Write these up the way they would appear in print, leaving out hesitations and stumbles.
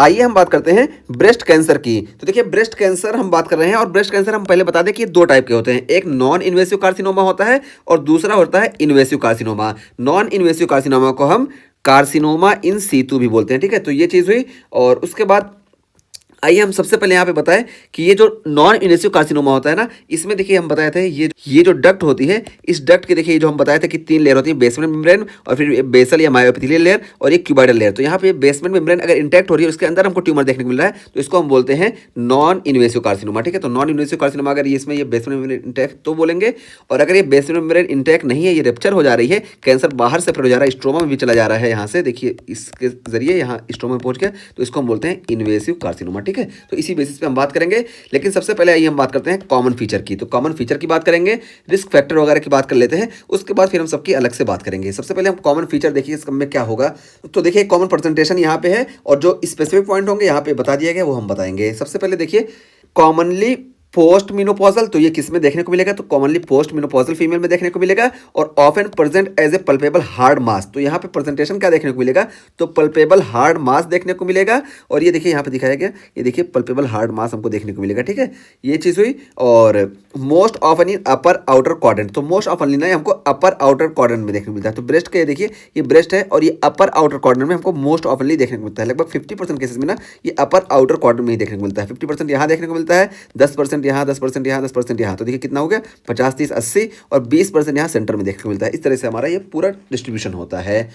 आइए हम बात करते हैं ब्रेस्ट कैंसर की। तो देखिए ब्रेस्ट कैंसर हम बात कर रहे हैं और ब्रेस्ट कैंसर हम पहले बता दें कि दो टाइप के होते हैं। एक नॉन इन्वेसिव कार्सिनोमा होता है और दूसरा होता है invasive carcinoma. Non invasive carcinoma को हम कार्सिनोमा इन सीतु भी बोलते हैं। ठीक है, तो ये चीज़ हुई। और उसके बाद आइए हम सबसे पहले यहाँ पे बताएं कि ये जो नॉन इन्वेसिव कार्सिनोमा होता है ना, इसमें देखिए हम बताए थे ये जो डक्ट होती है, इस डक्ट के देखिए जो हम बताए थे कि 3 लेयर होती है, बेसमेंट मेम्ब्रेन और फिर बेसल या मायोएपिथेलियल लेयर और एक क्यूबॉइडल लेयर। तो यहाँ पे बेसमेंट मेम्ब्रेन अगर इंटैक्ट हो रही है, उसके अंदर हमको ट्यूमर देखने को मिल रहा है, तो इसको हम बोलते हैं नॉन इन्वेसिव कार्सिनोमा। ठीक है, तो नॉन इन्वेसिव कार्सिनोमा अगर इसमें ये बेसमेंट मेम्ब्रेन इंटैक्ट तो बोलेंगे, और अगर ये बेसमेंट मेम्ब्रेन इंटैक्ट नहीं है, ये रेप्चर हो जा रही है, कैंसर बाहर से हो जा रहा है, स्ट्रोमा में भी चला जा रहा है, यहाँ से देखिए इसके जरिए यहाँ स्ट्रोमा में पहुंच गया, तो इसको हम बोलते हैं इन्वेसिव कार्सिनोमा। ठीक है, तो इसी बेसिस पे हम बात करेंगे। लेकिन सबसे पहले आइए हम बात करते हैं कॉमन फीचर की। तो कॉमन फीचर की बात करेंगे, रिस्क फैक्टर वगैरह की बात कर लेते हैं, उसके बाद फिर हम सबकी अलग से बात करेंगे। सबसे पहले हम कॉमन फीचर देखिए इसमें क्या होगा। तो देखिए कॉमन प्रेजेंटेशन यहाँ पे है और जो स्पेसिफिक पॉइंट होंगे यहाँ पे बता दिया गया, वो हम बताएंगे। सबसे पहले देखिए कॉमनली पोस्ट मिनोपॉजल, तो ये किस में देखने को मिलेगा, तो कॉमनली पोस्ट मिनोपॉजल फीमेल में देखने को मिलेगा और often present as a palpable hard mass. तो यहाँ पे प्रेजेंटेशन क्या देखने को मिलेगा, तो पल्पेबल हार्ड मास देखने को मिलेगा। और ये देखिए यहाँ पे दिखाया गया, ये देखिए पल्पेबल हार्ड मास हमको देखने को मिलेगा। ठीक है, ये चीज़ हुई। और most often in upper outer quadrant, तो मोस्ट ऑफनली ना हमको अपर आउटर क्वाड्रेंट में देखने को मिलता है। तो ब्रेस्ट के देखिए ये ब्रेस्ट है और ये अपर आउटर क्वाड्रेंट में हमको मोस्ट ऑफनली देखने को मिलता है। लगभग 50% केसेस में ना ये अपर आउटर क्वाड्रेंट में ही देखने को मिलता है। 50% यहाँ देखने को मिलता है, 10% यहाँ, 10% यहाँ, 10% यहाँ। तो देखिए कितना हो गया, 50, 30, 80 और 20% यहाँ सेंटर में देखने को मिलता है। इस तरह से हमारा ये पूरा डिस्ट्रीब्यूशन होता है।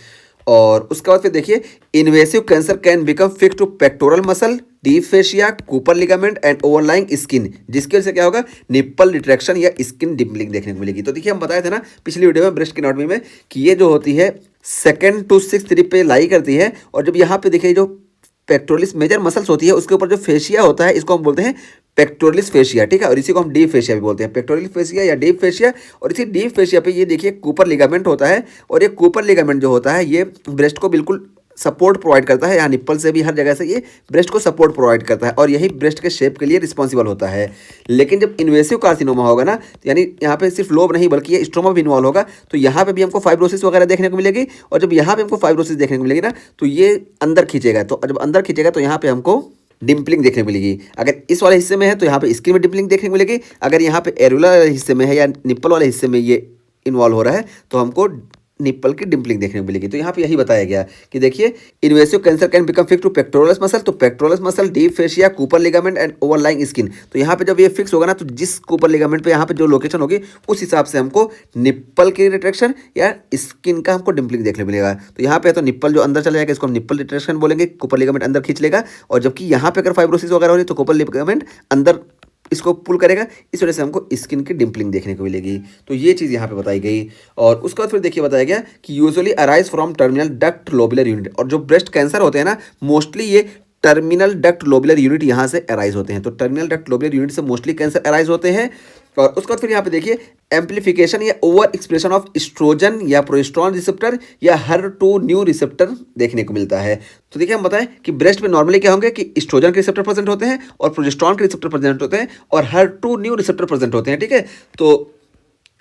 और उसके बाद फिर देखिए invasive cancer can become fix to pectoral muscle, deep fascia, Cooper ligament and overlying skin, जिसकी वजह से क्या होगा, निप्पल रिट्रैक्शन या स्किन डिम्पलिंग देखने को मिलेगी। तो देखिए हम बताए थे ना पिछली वीडियो में ब्रेस्ट की एनाटॉमी में कि ये जो होती है 2nd to 6th रिब पे लाई करती है। और जब यहाँ पे देखिए जो पेक्टोरलिस मेजर मसल्स होती है, उसके ऊपर जो फेशिया होता है, इसको हम बोलते हैं पेक्टोरलिस फेशिया। ठीक है, और इसी को हम डीप फेशिया भी बोलते हैं, पेक्टोरलिस फेशिया या डीप फेशिया। और इसी डीप फेशिया पे ये देखिए कूपर लिगामेंट होता है और ये कूपर लिगामेंट जो होता है ये ब्रेस्ट को बिल्कुल सपोर्ट प्रोवाइड करता है। यहाँ निप्पल से भी हर जगह से ये ब्रेस्ट को सपोर्ट प्रोवाइड करता है और यही ब्रेस्ट के शेप के लिए रिस्पॉन्सिबल होता है। लेकिन जब इन्वेसिव कार्सिनोमा होगा ना, यानी यहाँ पे सिर्फ लोब नहीं बल्कि ये स्ट्रोमा भी इन्वॉल्व होगा, तो यहाँ पे भी हमको फाइब्रोसिस वगैरह देखने को मिलेगी। और जब यहाँ पे हमको फाइब्रोसिस देखने को मिलेगी ना, तो ये अंदर खींचेगा। तो जब अंदर खींचेगा तो यहाँ पे हमको डिम्पलिंग देखने को मिलेगी। अगर इस वाले हिस्से में है तो यहाँ पे स्किन में डिम्पलिंग देखने को मिलेगी। अगर यहाँ पे एरुलर हिस्से में है या निप्पल वाले हिस्से में ये इन्वॉल्व हो रहा है, तो हमको निप्पल की डिम्पलिंग देखने को मिलेगी। तो यहाँ पे यही बताया गया कि देखिए invasive cancer can become fix to pectoris muscle, तो pectoris muscle, deep fascia, Cooper ligament and overlying skin. तो यहाँ पे जब ये फिक्स होगा ना, तो जिस कूपर लिगामेंट पे यहाँ पे जो लोकेशन होगी, उस हिसाब से हमको निप्पल की रिट्रैक्शन या स्किन का हमको डिम्पलिंग देखने को मिलेगा। तो यहाँ पे तो निप्पल जो अंदर चला जाएगा, इसको हम निप्पल रिट्रैक्शन बोलेंगे, कूपर लिगामेंट अंदर खींच लेगा। और जबकि यहाँ पे अगर फाइब्रोसिस वगैरह हो रही है, तो कूपर लिगामेंट अंदर इसको पुल करेगा, इस वजह से हमको स्किन की डिम्पलिंग देखने को मिलेगी। तो ये चीज़ यहाँ पे बताई गई। और उसके बाद फिर देखिए बताया गया कि usually arise from terminal duct lobular unit. और जो ब्रेस्ट कैंसर होते हैं ना, मोस्टली ये टर्मिनल डक्ट लोबुलर यूनिट यहाँ से अराइज होते हैं। तो टर्मिनल डक्ट लोबुलर यूनिट से मोस्टली कैंसर अराइज होते हैं। और उसके बाद फिर यहाँ पे देखिए एम्प्लीफिकेशन या ओवर एक्सप्रेशन ऑफ एस्ट्रोजन या प्रोजेस्टेरोन रिसेप्टर या HER2 न्यू रिसेप्टर देखने को मिलता है। तो देखिए हम बताएं कि ब्रेस्ट में नॉर्मली क्या होंगे कि एस्ट्रोजन के रिसेप्टर प्रेजेंट होते हैं और प्रोजेस्टेरोन के रिसेप्टर प्रेजेंट होते हैं और HER2 न्यू रिसेप्टर प्रेजेंट होते हैं। ठीक है, तो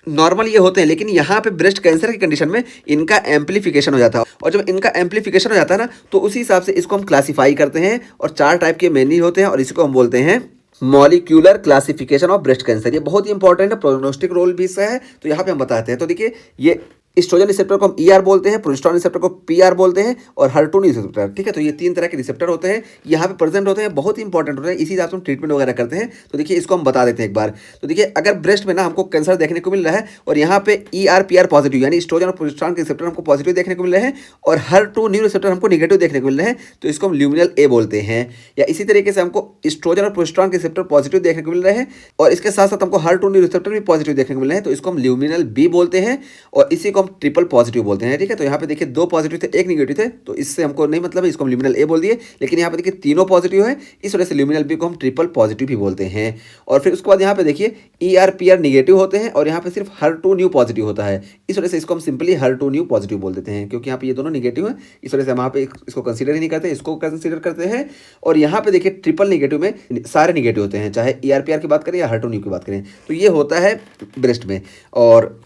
नॉर्मल ये होते हैं। लेकिन यहाँ पे ब्रेस्ट कैंसर की कंडीशन में इनका एम्प्लीफिकेशन हो जाता है। और जब इनका एम्प्लीफिकेशन हो जाता है ना, तो उसी हिसाब से इसको हम क्लासीफाई करते हैं। और 4 टाइप के मेनली होते हैं और इसको हम बोलते हैं molecular classification of breast cancer. ये बहुत ही इंपॉर्टेंट है, प्रोग्नोस्टिक रोल भी इसका है। तो यहाँ पे हम बताते हैं। तो देखिए ये एस्ट्रोजन रिसेप्टर को हम ER बोलते हैं, प्रोजेस्टेरोन रिसेप्टर को PR बोलते हैं और HER2 रिसेप्टर। ठीक है, तो ये 3 तरह के रिसेप्टर होते हैं, यहाँ पे प्रेजेंट होते हैं, बहुत ही इंपॉर्टेंट होते हैं। इसी हिसाब से हम ट्रीटमेंट वगैरह करते हैं। तो देखिए इसको हम बता देते हैं एक बार। तो देखिए अगर ब्रेस्ट में ना हमको कैंसर देखने को मिल रहा है और यहाँ पे ER PR पॉजिटिव यानी एस्ट्रोजन और प्रोजेस्टेरोन के रिसेप्टर हमको पॉजिटिव देखने को मिल रहे हैं और HER2 न्यू रिसेप्टर हमको निगेटिव देखने को मिल रहे हैं, तो इसको हम ल्यूमिनल A बोलते हैं। या इसी तरीके से हमको एस्ट्रोजन और प्रोजेस्टेरोन के रिसेप्टर पॉजिटिव देखने को मिल रहे हैं और इसके साथ साथ हमको HER2 न्यू रिसेप्टर भी पॉजिटिव देखने को मिल रहे हैं, तो इसको हम ल्यूमिनल B बोलते हैं और इसी को हम ट्रिपल पॉजिटिव बोलते हैं। ठीक है, तो यहाँ पे देखिए 2 पॉजिटिव थे, 1 निगेटिव थे, तो इससे हमको नहीं मतलब है, इसको हम ल्यूमिनल A बोल दिए। लेकिन यहाँ पे देखिए तीनों पॉजिटिव है, इस वजह से ल्यूमिनल B को हम ट्रिपल पॉजिटिव भी बोलते हैं। और फिर उसके बाद यहाँ पे देखिए ER PR निगेटिव होते हैं और यहाँ पे सिर्फ HER2 न्यू पॉजिटिव होता है, इस वजह से इसको हम सिंपली HER2 न्यू पॉजिटिव बोल देते हैं। क्योंकि यहाँ पे ये दोनों निगेटिव हैं, इस वजह से हम यहाँ पे इसको कंसीडर ही नहीं करते, इसको कंसीडर करते हैं। और यहाँ पे देखिए ट्रिपल निगेटिव में सारे निगेटिव होते हैं, चाहे ER PR की बात करें या HER2 न्यू की बात करें। तो ये होता है ब्रेस्ट में। और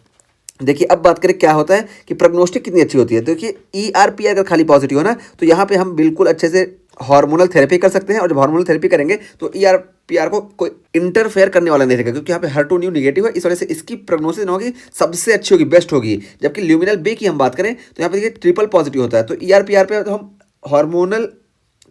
देखिए अब बात करें क्या होता है कि प्रोग्नोस्टिक कितनी अच्छी होती है। तो देखिए ER PR अगर खाली पॉजिटिव हो ना, तो यहाँ पे हम बिल्कुल अच्छे से हार्मोनल थेरेपी कर सकते हैं, और जब हार्मोनल थेरेपी करेंगे तो ईआरपीआर को कोई इंटरफेयर करने वाला नहीं रहेगा, क्योंकि यहाँ पे HER2 न्यू निगेटिव है, इस वजह से इसकी प्रोग्नोसिस ना होगी सबसे अच्छी होगी, बेस्ट होगी। जबकि ल्यूमिनल बी की हम बात करें तो यहाँ पे देखिए ट्रिपल पॉजिटिव होता है, तो ईआरपीआर पे तो हम हार्मोनल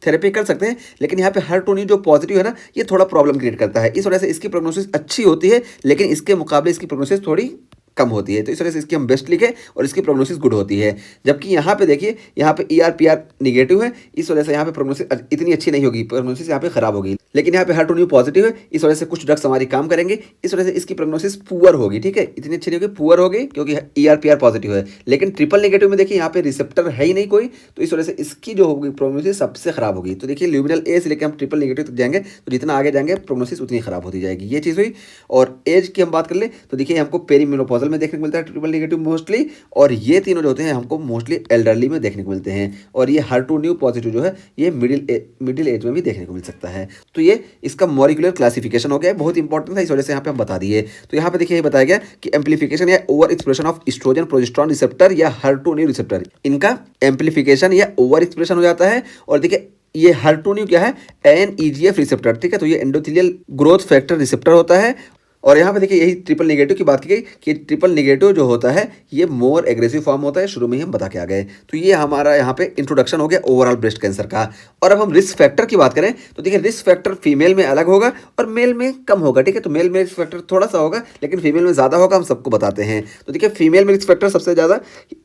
थेरेपी कर सकते हैं, लेकिन यहाँ पे HER2 न्यू जो पॉजिटिव है ना, ये थोड़ा प्रॉब्लम क्रिएट करता है, इस वजह से इसकी प्रोग्नोसिस अच्छी होती है, लेकिन इसके मुकाबले इसकी प्रोग्नोसिस थोड़ी कम होती है, तो इस वजह से इसकी हम बेस्ट लिखे और इसकी प्रोग्नोसिस गुड होती है। जबकि यहाँ पे देखिए, यहाँ पे ईआरपीआर निगेटिव है, इस वजह से यहाँ पे प्रोग्नोसिस इतनी अच्छी नहीं होगी, प्रोग्नोसिस यहाँ पे खराब होगी। लेकिन यहाँ पे HER2 न्यू पॉजिटिव है, इस वजह से कुछ ड्रग्स हमारी काम करेंगे, इस वजह से इसकी प्रोग्नोसिस पुअर होगी, ठीक है, इतनी अच्छी नहीं होगी, पुअर होगी, क्योंकि ईआरपीआर पॉजिटिव है। लेकिन ट्रिपल नेगेटिव में देखिए यहाँ पे रिसेप्टर है ही नहीं कोई, तो इस वजह से इसकी जो होगी प्रोग्नोसिस सबसे खराब होगी। तो देखिए ल्यूमिनल ए से लेकर हम ट्रिपल नेगेटिव तक जाएंगे, तो जितना आगे जाएंगे प्रोग्नोसिस उतनी खराब होती जाएगी, ये चीज़ हुई। और एज की हम बात कर ले तो देखिए हमको पेरीमेनोपॉजल में देखने को मिलता है ट्रिपल नेगेटिव मोस्टली, और ये तीनों जो होते हैं हमको मोस्टली एल्डरली में देखने को मिलते हैं। और ये HER2 न्यू पॉजिटिव जो है ये मिडिल एज में भी देखने को मिल सकता है। तो ये इसका मॉलिक्यूलर क्लासिफिकेशन हो गया, बहुत इंपॉर्टेंट था, इस वजह से यहाँ पे हम बता दिए। तो यहाँ पे देखिए ये बताया गया कि एम्प्लीफिकेशन या over expression of oestrogen progesterone receptor या HER2 न्यू रिसेप्टर, इनका एम्प्लीफिकेशन या ओवर एक्सप्रेशन हो जाता है। और देखिए ये HER2 न्यू क्या है, NEGF रिसेप्टर, ठीक है, तो ये एंडोथेलियल ग्रोथ फैक्टर रिसेप्टर होता है। और यहाँ पे देखिए यही ट्रिपल नेगेटिव की बात की गई कि ट्रिपल नेगेटिव जो होता है ये मोर एग्रेसिव फॉर्म होता है, शुरू में ही हम बता के आ गए। तो ये हमारा यहाँ पे इंट्रोडक्शन हो गया ओवरऑल ब्रेस्ट कैंसर का। और अब हम रिस्क फैक्टर की बात करें तो देखिए रिस्क फैक्टर फीमेल में अलग होगा और मेल में कम होगा, ठीक है, तो मेल में रिस्क फैक्टर थोड़ा सा होगा लेकिन फीमेल में ज़्यादा होगा, हम सबको बताते हैं। तो देखिए फीमेल में रिस्क फैक्टर सबसे ज़्यादा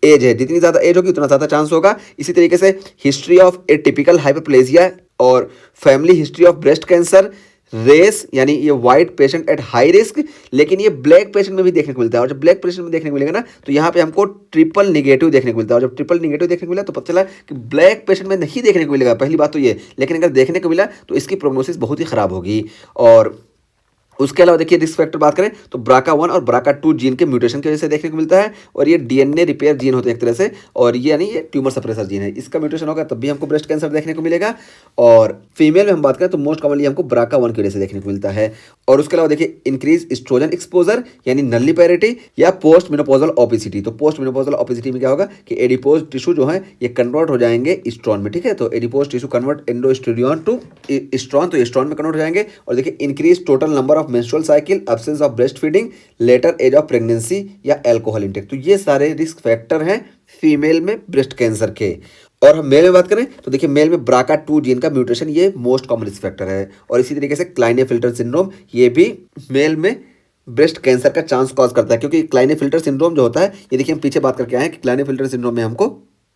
एज है, जितनी ज़्यादा एज होगी उतना ज़्यादा चांस होगा। इसी तरीके से history of a typical hyperplasia और family history of breast cancer, race यानी ये white patient at high risk, लेकिन ये ब्लैक पेशेंट में भी देखने को मिलता है। और जब ब्लैक पेशेंट में देखने को मिलेगा ना तो यहाँ पे हमको ट्रिपल निगेटिव देखने को मिलता है। और जब ट्रिपल निगेटिव देखने को मिला तो पता चला कि ब्लैक पेशेंट में नहीं देखने को मिलेगा, पहली बात तो ये, लेकिन अगर देखने को मिला तो इसकी प्रोग्नोसिस बहुत ही खराब होगी। और उसके अलावा देखिए रिस्क फैक्टर बात करें तो BRCA1 और BRCA2 जीन के म्यूटेशन की वजह से देखने को मिलता है। और ये DNA रिपेयर जीन होते हैं एक तरह से, और ये यानी ये ट्यूमर सप्रेसर जीन है, इसका म्यूटेशन होगा तब भी हमको ब्रेस्ट कैंसर देखने को मिलेगा। और फीमेल में हम बात करें तो मोस्ट कॉमनली हमको BRCA1 की वजह से देखने को मिलता है। और उसके अलावा देखिए इंक्रीज एस्ट्रोजन एक्सपोजर यानी नल्लीपैरिटी या पोस्ट मेनोपॉजल ओबेसिटी। तो पोस्ट मेनोपॉजल ओबेसिटी में क्या होगा कि एडिपोज टिश्यू जो है ये कन्वर्ट हो जाएंगे एस्ट्रॉन में, ठीक है, तो adipose tissue convert androstenedione to estrone, तो एस्ट्रॉन में कन्वर्ट हो जाएंगे। और देखिए increase total number of menstrual cycle, absence of breast feeding, later age of pregnancy या अल्कोहल इंटेक। तो ये सारे रिस्क फैक्टर हैं फीमेल में ब्रेस्ट कैंसर के। और हम मेल में बात करें तो देखिए मेल में BRCA2 जीन का म्यूटेशन ये मोस्ट कॉमन रिस्क फैक्टर है। और इसी तरीके से क्लाइनेफिल्टर सिंड्रोम ये भी मेल में ब्रेस्ट कैंसर का चांस कॉज करता है, क्योंकि क्लाइनेफिल्टर सिंड्रोम जो होता है ये देखिए हम पीछे बात करके आए हैं कि क्लाइनेफिल्टर सिंड्रोम में हमको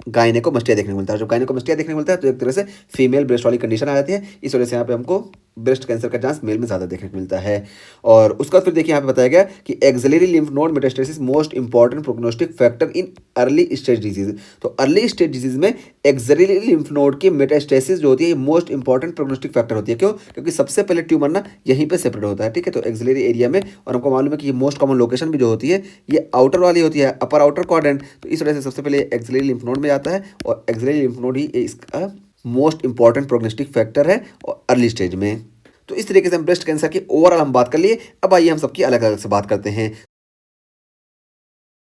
गायनेकोमस्टिया देखने को मिलता है। जब गायनेकोमस्टिया देखने को मिलता है तो एक तरह से फीमेल ब्रेस्ट वाली कंडीशन आ जाती है, इस वजह से यहाँ पे हमको ब्रेस्ट कैंसर का चांस मेल में ज़्यादा देखने को मिलता है। और उसका फिर देखिए यहाँ पे बताया गया कि axillary lymph node metastasis most important prognostic factor in early stage disease. तो अर्ली स्टेज डिजीज में एक्सिलरी लिम्फ नोड की मेटास्टेसिस जो होती है ये मोस्ट इंपॉर्टेंट प्रोग्नोस्टिक फैक्टर होती है। क्यों? क्योंकि सबसे पहले ट्यूमर ना यहीं पे सेपरेट होता है, ठीक है, तो एक्सिलरी एरिया में। और हमको मालूम है कि ये मोस्ट कॉमन लोकेशन भी जो होती है ये आउटर वाली होती है, अपर आउटर क्वाड्रेंट, तो इस वजह से सबसे पहले एक्सिलरी लिम्फ नोड में जाता है और एक्सिलरी लिम्फ नोड ही इसका मोस्ट इंपॉर्टेंट प्रोग्नोस्टिक फैक्टर है और अर्ली स्टेज में। तो इस तरीके से हम ब्रेस्ट कैंसर की ओवरऑल हम बात कर लिए। अब आइए हम सबकी अलग अलग से बात करते हैं।